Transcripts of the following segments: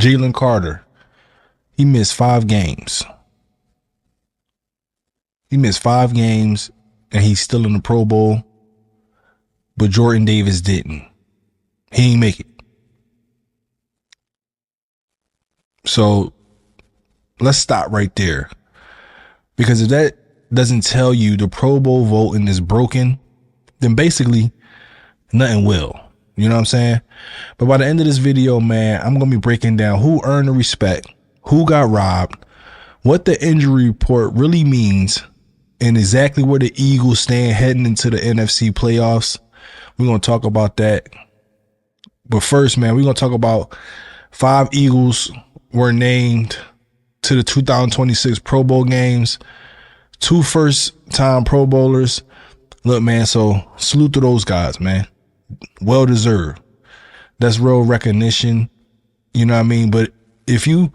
Jalen Carter, he missed 5 games. He missed 5 games, and he's still in the Pro Bowl. But Jordan Davis didn't. He didn't make it. So let's stop right there. Because if that doesn't tell you the Pro Bowl voting is broken, then basically nothing will. You know what I'm saying? But by the end of this video, man, I'm going to be breaking down who earned the respect, who got robbed, what the injury report really means, and exactly where the Eagles stand heading into the NFC playoffs. We're going to talk about that. But first, man, we're going to talk about 5 Eagles were named to the 2026 Pro Bowl games. 2 first-time Pro Bowlers. Look, man, so salute to those guys, man. Well deserved. That's real recognition. You know what I mean? But if you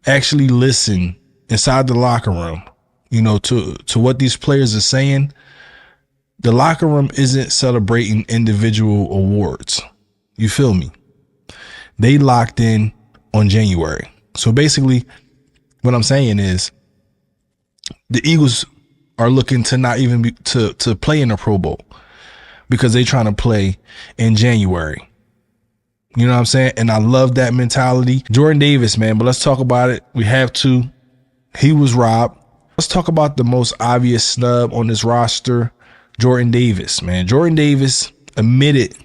actually listen inside the locker room, you know, to what these players are saying, the locker room isn't celebrating individual awards. You feel me? They locked in on January. So basically, what I'm saying is the Eagles are looking to not even be to play in the Pro Bowl because they're trying to play in January. You know what I'm saying? And I love that mentality. Jordan Davis, man, but let's talk about it. We have to. He was robbed. Let's talk about the most obvious snub on this roster, Jordan Davis, man. Jordan Davis admitted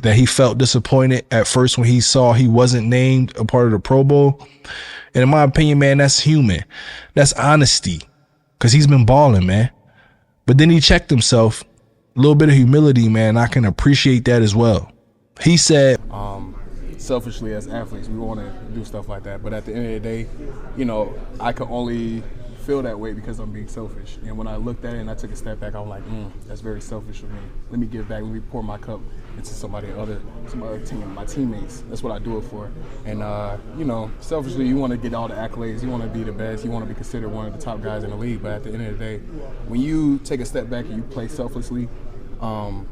that he felt disappointed at first when he saw he wasn't named a part of the Pro Bowl. And in my opinion, man, that's human. That's honesty, because he's been balling, man. But then he checked himself. A little bit of humility, man. I can appreciate that as well. He said, selfishly as athletes, we want to do stuff like that. But at the end of the day, you know, I can only feel that way because I'm being selfish. And when I looked at it and I took a step back, I was like, that's very selfish of me. Let me give back. Let me pour my cup into some other team, my teammates. That's what I do it for. And, you know, selfishly, you want to get all the accolades. You want to be the best. You want to be considered one of the top guys in the league. But at the end of the day, when you take a step back and you play selflessly, I'm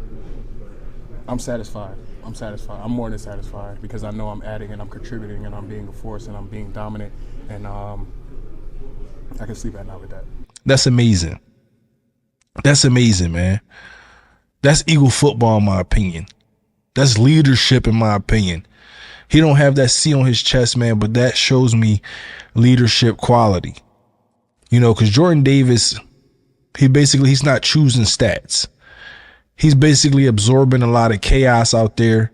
satisfied. I'm satisfied. I'm more than satisfied because I know I'm adding and I'm contributing and I'm being a force and I'm being dominant. And I can sleep at night with that. That's amazing. That's amazing, man. That's Eagle football, in my opinion. That's leadership, in my opinion. He don't have that C on his chest, man, but that shows me leadership quality. You know, because Jordan Davis, he's not choosing stats. He's basically absorbing a lot of chaos out there.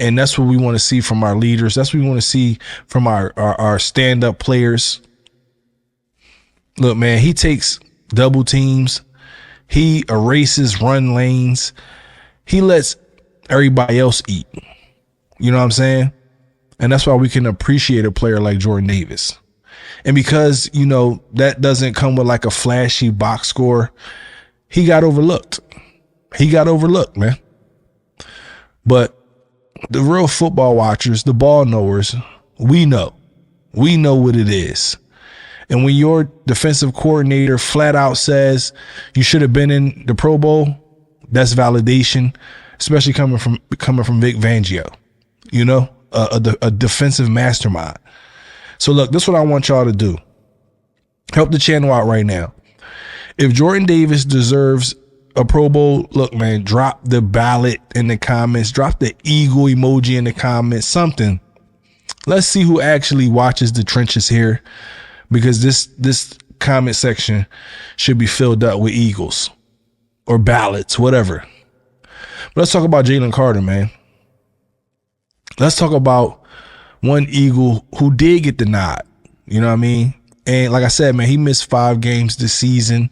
And that's what we want to see from our leaders. That's what we want to see from our stand-up players. Look, man, he takes double teams. He erases run lanes. He lets everybody else eat. You know what I'm saying? And that's why we can appreciate a player like Jordan Davis. And because, you know, that doesn't come with like a flashy box score, he got overlooked. He got overlooked, man. But the real football watchers, the ball knowers, we know what it is. And when your defensive coordinator flat out says you should have been in the Pro Bowl, that's validation, especially coming from Vic Fangio, you know, a defensive mastermind. So look, this is what I want y'all to do. Help the channel out right now. If Jordan Davis deserves a Pro Bowl, look, man, drop the ballot in the comments, drop the eagle emoji in the comments, something. Let's see who actually watches the trenches here, because this comment section should be filled up with eagles or ballots, whatever. But let's talk about Jalen Carter, man. Let's talk about one Eagle who did get the nod. You know what I mean? And like I said, man, he missed 5 games this season.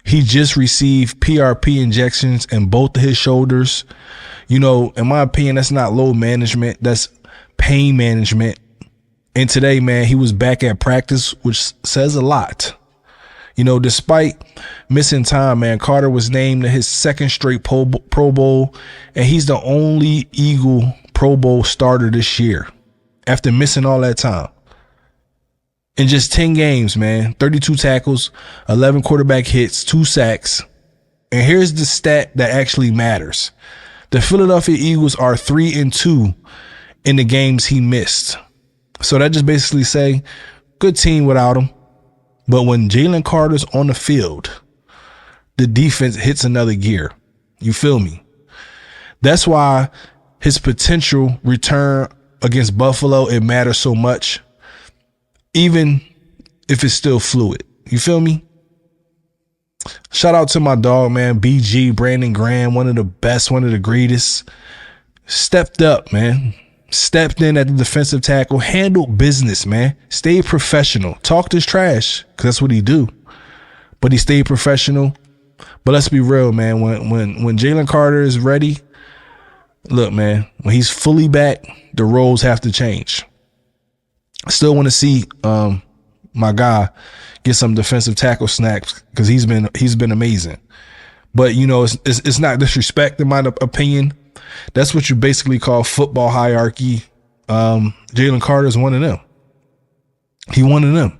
He just received PRP injections in both of his shoulders. You know, in my opinion, that's not load management. That's pain management. And today, man, he was back at practice, which says a lot. You know, despite missing time, man, Carter was named to his 2nd straight Pro Bowl, and he's the only Eagle Pro Bowl starter this year after missing all that time. In just 10 games, man, 32 tackles, 11 quarterback hits, 2 sacks. And here's the stat that actually matters. The Philadelphia Eagles are 3-2 in the games he missed. So that just basically say, good team without him. But when Jalen Carter's on the field, the defense hits another gear. You feel me? That's why his potential return against Buffalo, it matters so much, even if it's still fluid. You feel me? Shout out to my dog, man, BG, Brandon Graham, one of the best, one of the greatest. Stepped up, man. Stepped in at the defensive tackle, handled business, man. Stayed professional. Talked his trash, because that's what he do. But he stayed professional. But let's be real, man. When Jalen Carter is ready, look, man, when he's fully back, the roles have to change. I still want to see my guy get some defensive tackle snaps, because he's been amazing. But you know, it's not disrespect in my opinion. That's what you basically call football hierarchy. Jalen Carter is one of them. He one of them.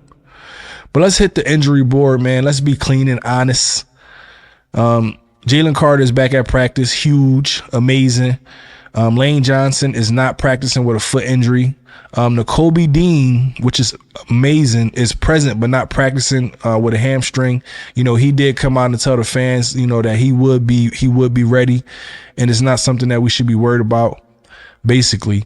But let's hit the injury board, man. Let's be clean and honest. Jalen Carter is back at practice. Huge, amazing. Lane Johnson is not practicing with a foot injury. Nakobe Dean, which is amazing, is present but not practicing with a hamstring. You know, he did come out and tell the fans, you know, that he would be ready, and it's not something that we should be worried about. Basically,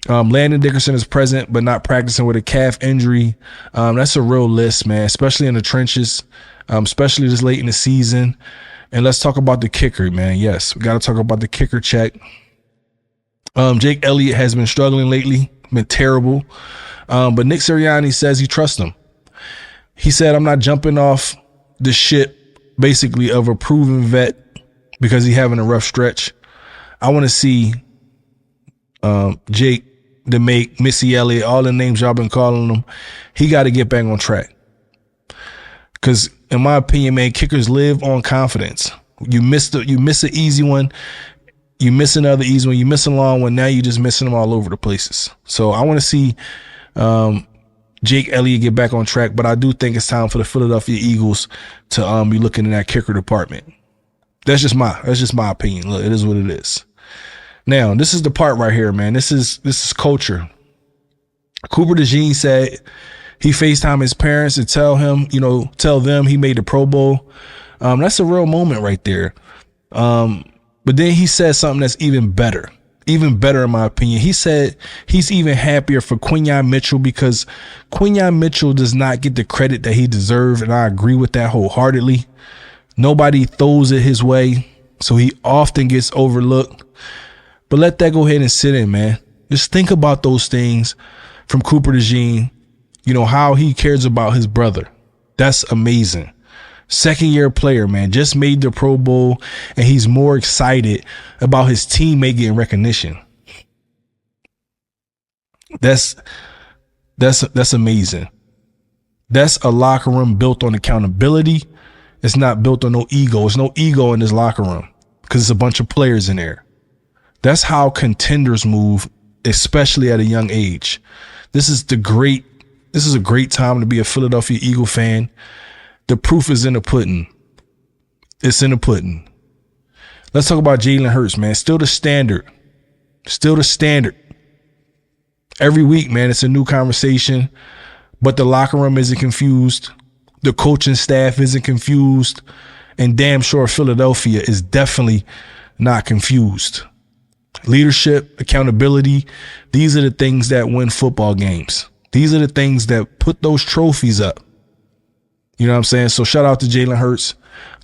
Landon Dickerson is present but not practicing with a calf injury. That's a real list, man, especially in the trenches, especially this late in the season. And let's talk about the kicker, man. Yes, we got to talk about the kicker check. Jake Elliott has been struggling lately, been terrible. But Nick Sirianni says he trusts him. He said, I'm not jumping off the ship, basically, of a proven vet because he's having a rough stretch. I want to see Jake, to make Missy Elliott, all the names y'all been calling him. He got to get back on track. Because in my opinion, man, kickers live on confidence. You miss an easy one. You miss another easy one. You miss a long one. Now you're just missing them all over the places. So I want to see Jake Elliott get back on track, but I do think it's time for the Philadelphia Eagles to be looking in that kicker department. That's just my opinion. Look, it is what it is. Now, this is the part right here, man. This is culture. Cooper DeJean said he FaceTimed his parents to tell them he made the Pro Bowl. That's a real moment right there. But then he said something that's even better in my opinion. He said he's even happier for Quinyon Mitchell because Quinyon Mitchell does not get the credit that he deserves, and I agree with that wholeheartedly. Nobody throws it his way, so he often gets overlooked. But let that go ahead and sit in, man. Just think about those things from Cooper DeJean, you know, how he cares about his brother. That's amazing. Second-year player, man, just made the Pro Bowl, and he's more excited about his teammate getting recognition. That's amazing. That's a locker room built on accountability. It's not built on no ego. There's no ego in this locker room because it's a bunch of players in there. That's how contenders move, especially at a young age. This is a great time to be a Philadelphia Eagle fan. The proof is in the pudding. It's in the pudding. Let's talk about Jalen Hurts, man. Still the standard. Every week, man, it's a new conversation, but the locker room isn't confused. The coaching staff isn't confused. And damn sure Philadelphia is definitely not confused. Leadership, accountability, these are the things that win football games. These are the things that put those trophies up. You know what I'm saying? So shout out to Jalen Hurts.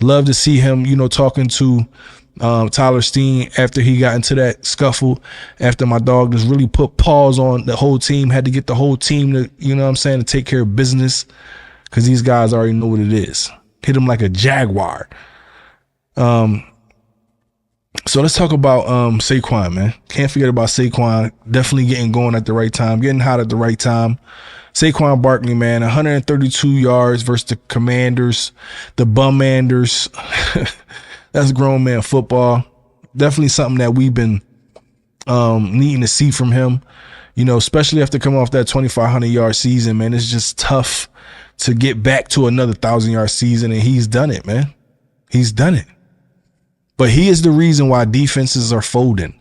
Love to see him, you know, talking to Tyler Steen after he got into that scuffle, after my dog just really put pause on the whole team, had to get the whole team to, you know what I'm saying, to take care of business because these guys already know what it is. Hit him like a jaguar. So let's talk about Saquon, man. Can't forget about Saquon. Definitely getting going at the right time, getting hot at the right time. Saquon Barkley, man, 132 yards versus the Commanders, the Bumanders. That's grown man football. Definitely something that we've been needing to see from him, you know, especially after coming off that 2,500-yard season, man. It's just tough to get back to another 1,000-yard season, and he's done it, man. He's done it. But he is the reason why defenses are folding.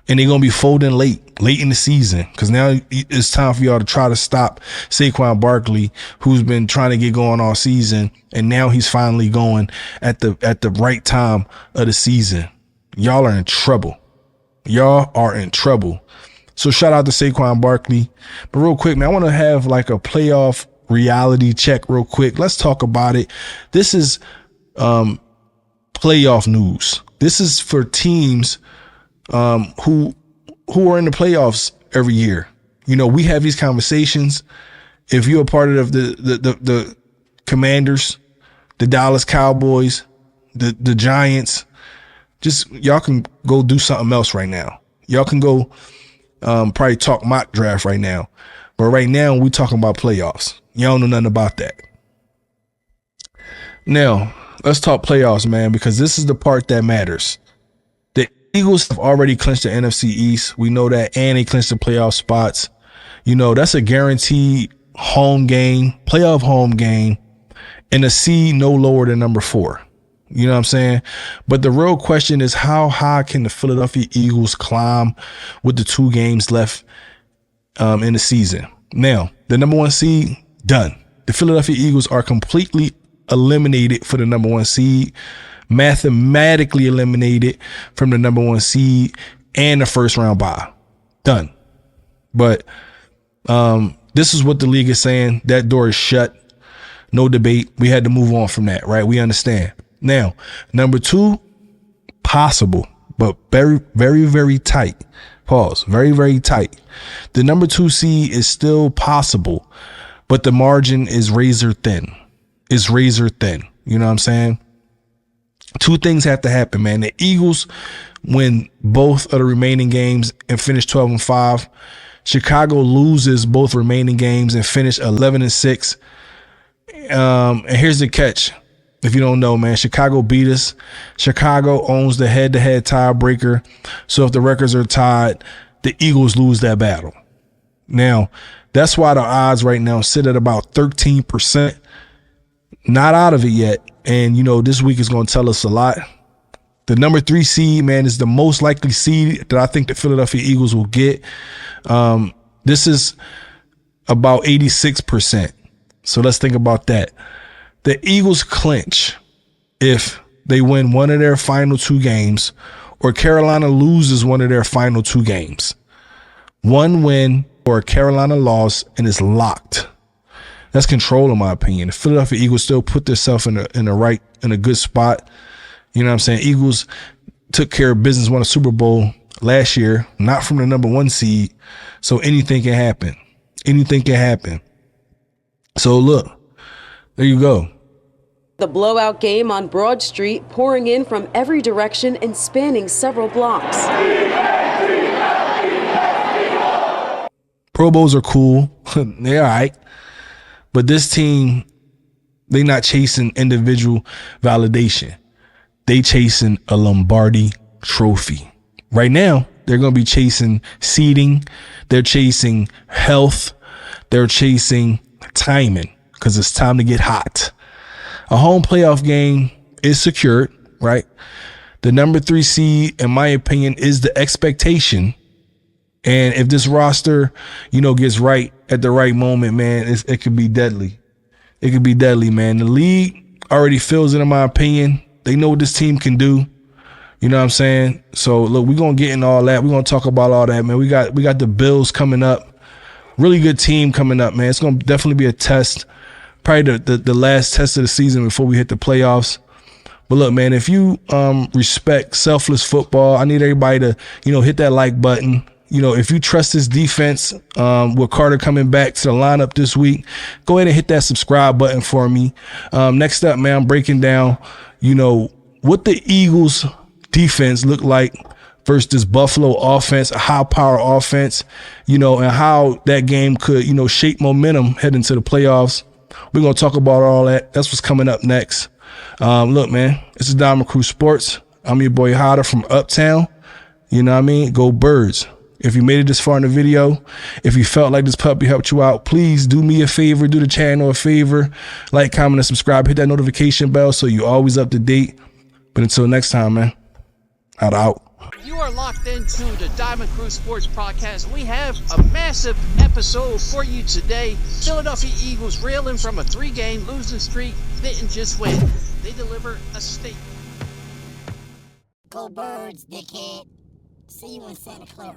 And they're going to be folding late in the season, because now it's time for y'all to try to stop Saquon Barkley, who's been trying to get going all season, and now he's finally going at the right time of the season. Y'all are in trouble. Y'all are in trouble. So shout out to Saquon Barkley. But real quick, man, I want to have like a playoff reality check real quick. Let's talk about it. This is playoff news. This is for teams who are in the playoffs every year. You know, we have these conversations. If you're a part of the Commanders, the Dallas Cowboys, the Giants, just y'all can go do something else right now. Y'all can go probably talk mock draft right now. But right now we talking about playoffs. Y'all don't know nothing about that. Now, let's talk playoffs, man, because this is the part that matters. The Eagles have already clinched the NFC East. We know that, and they clinched the playoff spots. You know, that's a guaranteed home game, playoff home game, and a seed no lower than number 4. You know what I'm saying? But the real question is, how high can the Philadelphia Eagles climb with the 2 games left in the season? Now, the number 1 seed, done. The Philadelphia Eagles are completely eliminated for the number 1 seed, mathematically eliminated from the number 1 seed and the first round bye. Done. But this is what the league is saying. That door is shut. No debate. We had to move on from that, right? We understand. Now, number 2, possible, but very, very, very tight. Pause. Very, very tight. The number 2 seed is still possible, but the margin is razor thin. It's razor thin. You know what I'm saying? 2 things have to happen, man. The Eagles win both of the remaining games and finish 12-5. Chicago loses both remaining games and finish 11-6. And here's the catch. If you don't know, man, Chicago beat us. Chicago owns the head-to-head tiebreaker. So if the records are tied, the Eagles lose that battle. Now, that's why the odds right now sit at about 13%. Not out of it yet. And, you know, this week is going to tell us a lot. The number 3 seed, man, is the most likely seed that I think the Philadelphia Eagles will get. This is about 86%. So let's think about that. The Eagles clinch if they win one of their final 2 games, or Carolina loses one of their final 2 games. 1 win or a Carolina loss, and it's locked. That's control, in my opinion. The Philadelphia Eagles still put themselves in a good spot. You know what I'm saying? Eagles took care of business, won a Super Bowl last year, not from the number 1 seed. So anything can happen. Anything can happen. So look, there you go. The blowout game on Broad Street, pouring in from every direction and spanning several blocks. Pro Bowls are cool. They're all right. But this team, they not chasing individual validation. They chasing a Lombardi trophy. Right now, they're going to be chasing seeding. They're chasing health. They're chasing timing, because it's time to get hot. A home playoff game is secured, right? The number 3 seed, in my opinion, is the expectation. And if this roster, you know, gets right at the right moment, man, it could be deadly. It could be deadly, man. The league already feels it, in my opinion. They know what this team can do. You know what I'm saying? So look, we're going to get in all that. We're going to talk about all that, man. We got the Bills coming up. Really good team coming up, man. It's going to definitely be a test. Probably the last test of the season before we hit the playoffs. But look, man, if you respect selfless football, I need everybody to, you know, hit that like button. You know, if you trust this defense with Carter coming back to the lineup this week, go ahead and hit that subscribe button for me. Next up, man, I'm breaking down, you know, what the Eagles defense look like versus this Buffalo offense, a high-power offense, you know, and how that game could, you know, shape momentum heading into the playoffs. We're going to talk about all that. That's what's coming up next. Look, man, this is Diamond Crew Sports. I'm your boy Hodder from Uptown. You know what I mean? Go Birds. If you made it this far in the video, if you felt like this puppy helped you out, please do me a favor, do the channel a favor, like, comment, and subscribe. Hit that notification bell so you're always up to date. But until next time, man, out. You are locked into the Diamond Crew Sports Podcast. We have a massive episode for you today. Philadelphia Eagles reeling from a 3-game losing streak didn't just win. They deliver a statement. Go Birds, dickhead. See you in Santa Clara.